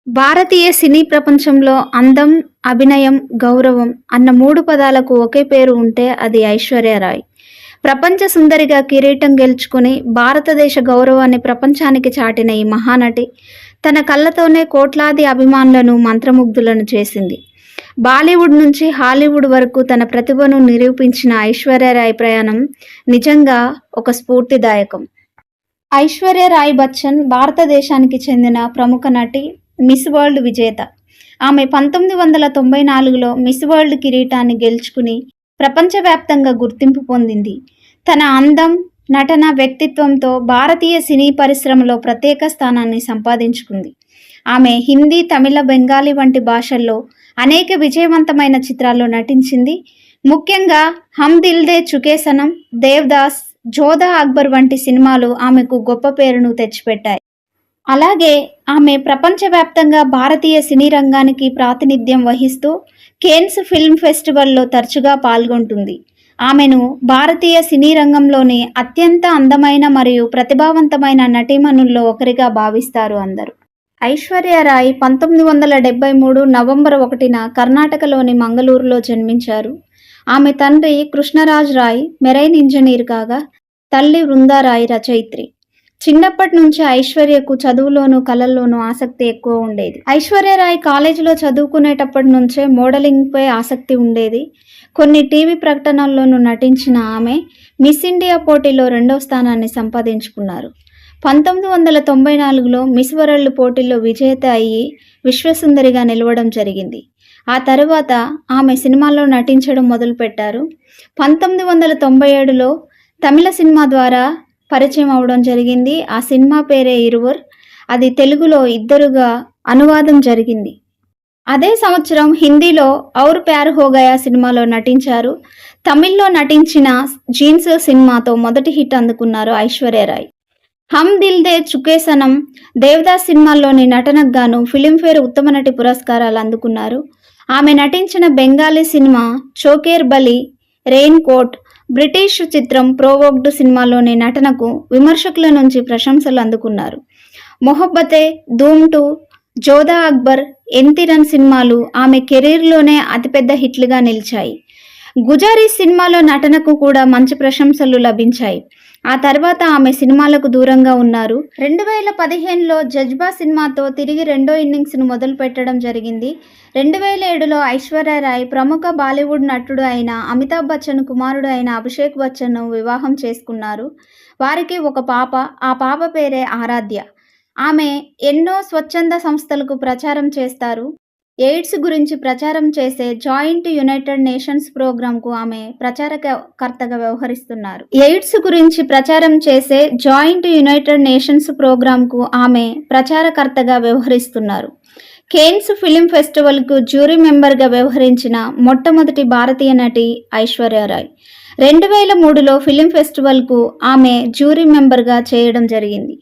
భారతీయ సినీ ప్రపంచంలో అందం, అభినయం, గౌరవం అన్న 3 పదాలకు ఒకే పేరు ఉంటే అది ఐశ్వర్య రాయ్. ప్రపంచ సుందరిగా కిరీటం గెలుచుకుని భారతదేశ గౌరవాన్ని ప్రపంచానికి చాటిన ఈ మహానటి తన కళ్ళతోనే కోట్లాది అభిమానులను మంత్రముగ్ధులను చేసింది. బాలీవుడ్ నుంచి హాలీవుడ్ వరకు తన ప్రతిభను నిరూపించిన ఐశ్వర్య రాయ్ ప్రయాణం నిజంగా ఒక స్ఫూర్తిదాయకం. ఐశ్వర్య రాయ్ బచ్చన్ భారతదేశానికి చెందిన ప్రముఖ నటి, మిస్ వరల్డ్ విజేత. ఆమె 1994లో మిస్ వరల్డ్ కిరీటాన్ని గెలుచుకుని ప్రపంచవ్యాప్తంగా గుర్తింపు పొందింది. తన అందం, నటన, వ్యక్తిత్వంతో భారతీయ సినీ పరిశ్రమలో ప్రత్యేక స్థానాన్ని సంపాదించుకుంది. ఆమె హిందీ, తమిళ, బెంగాలీ వంటి భాషల్లో అనేక విజయవంతమైన చిత్రాల్లో నటించింది. ముఖ్యంగా హమ్ దిల్ దే చుకే సనమ్, దేవదాస్, జోధా అక్బర్ వంటి సినిమాలు ఆమెకు గొప్ప పేరును తెచ్చిపెట్టాయి. అలాగే ఆమె ప్రపంచవ్యాప్తంగా భారతీయ సినీ రంగానికి ప్రాతినిధ్యం వహిస్తూ కేన్స్ ఫిల్మ్ ఫెస్టివల్లో తరచుగా పాల్గొంటుంది. ఆమెను భారతీయ సినీ రంగంలోని అత్యంత అందమైన మరియు ప్రతిభావంతమైన నటీమణుల్లో ఒకరిగా భావిస్తారు అందరూ. ఐశ్వర్య రాయ్ 1973 నవంబర్ 1న కర్ణాటకలోని మంగళూరులో జన్మించారు. ఆమె తండ్రి కృష్ణరాజ్ రాయ్ మెరైన్ ఇంజనీర్ కాగా తల్లి వృందా రాయ్ రచయిత్రి. చిన్నప్పటి నుంచి ఐశ్వర్యకు చదువులోనూ కళల్లోనూ ఆసక్తి ఎక్కువ ఉండేది. ఐశ్వర్య రాయ్ కాలేజీలో చదువుకునేటప్పటి నుంచే మోడలింగ్పై ఆసక్తి ఉండేది. కొన్ని టీవీ ప్రకటనల్లోనూ నటించిన ఆమె మిస్ ఇండియా పోటీలో 2వ స్థానాన్ని సంపాదించుకున్నారు. 1994లో మిస్ వరల్డ్ పోటీల్లో విజేత అయ్యి విశ్వసుందరిగా నిలవడం జరిగింది. ఆ తరువాత ఆమె సినిమాల్లో నటించడం మొదలుపెట్టారు. 1997లో తమిళ సినిమా ద్వారా పరిచయం అవడం జరిగింది. ఆ సినిమా పేరే ఇరువర్. అది తెలుగులో ఇద్దరుగా అనువాదం జరిగింది. అదే సంవత్సరం హిందీలో ఔర్ ప్యార్ హో గయా సినిమాలో నటించారు. తమిళ్లో నటించిన జీన్స్ సినిమాతో మొదటి హిట్ అందుకున్నారు ఐశ్వర్య రాయ్. హమ్ దిల్ దే చుకే సనమ్, దేవదాస్ సినిమాల్లోని నటనకు గాను ఫిలింఫేర్ ఉత్తమ నటి పురస్కారాలు అందుకున్నారు. ఆమె నటించిన బెంగాలీ సినిమా చోకేర్ బలి, రెయిన్ కోట్, బ్రిటిష్ చిత్రం ప్రోవోక్డ్ సినిమాలోని నటనకు విమర్శకుల నుంచి ప్రశంసలు అందుకున్నారు. మొహబ్బతే, ధూమ్ 2, జోధా అక్బర్, ఎంతిరన్ సినిమాలు ఆమె కెరీర్లోనే అతిపెద్ద హిట్లుగా నిలిచాయి. గుజారీస్ సినిమాలో నటనకు కూడా మంచి ప్రశంసలు లభించాయి. ఆ తర్వాత ఆమె సినిమాలకు దూరంగా ఉన్నారు. 2015లో జజ్బా సినిమాతో తిరిగి రెండో ఇన్నింగ్స్ను మొదలు పెట్టడం జరిగింది. 2007లో ఐశ్వర్య రాయ్ ప్రముఖ బాలీవుడ్ నటుడు అయిన అమితాబ్ బచ్చన్ కుమారుడు అయిన అభిషేక్ బచ్చన్ను వివాహం చేసుకున్నారు. వారికి ఒక పాప. ఆ పాప పేరే ఆరాధ్య. ఆమె ఎన్నో స్వచ్ఛంద సంస్థలకు ప్రచారం చేస్తారు. ఎయిడ్స్ గురించి ప్రచారం చేసే జాయింట్ యునైటెడ్ నేషన్స్ ప్రోగ్రాంకు ఆమె ప్రచారకర్తగా వ్యవహరిస్తున్నారు. ఎయిడ్స్ గురించి ప్రచారం చేసే జాయింట్ యునైటెడ్ నేషన్స్ ప్రోగ్రాంకు ఆమె ప్రచారకర్తగా వ్యవహరిస్తున్నారు. కేన్స్ ఫిల్మ్ ఫెస్టివల్కు జ్యూరీ మెంబర్గా వ్యవహరించిన మొట్టమొదటి భారతీయ నటి ఐశ్వర్య రాయ్. 2003లో ఫిల్మ్ ఫెస్టివల్కు ఆమె జ్యూరీ మెంబర్గా చేయడం జరిగింది.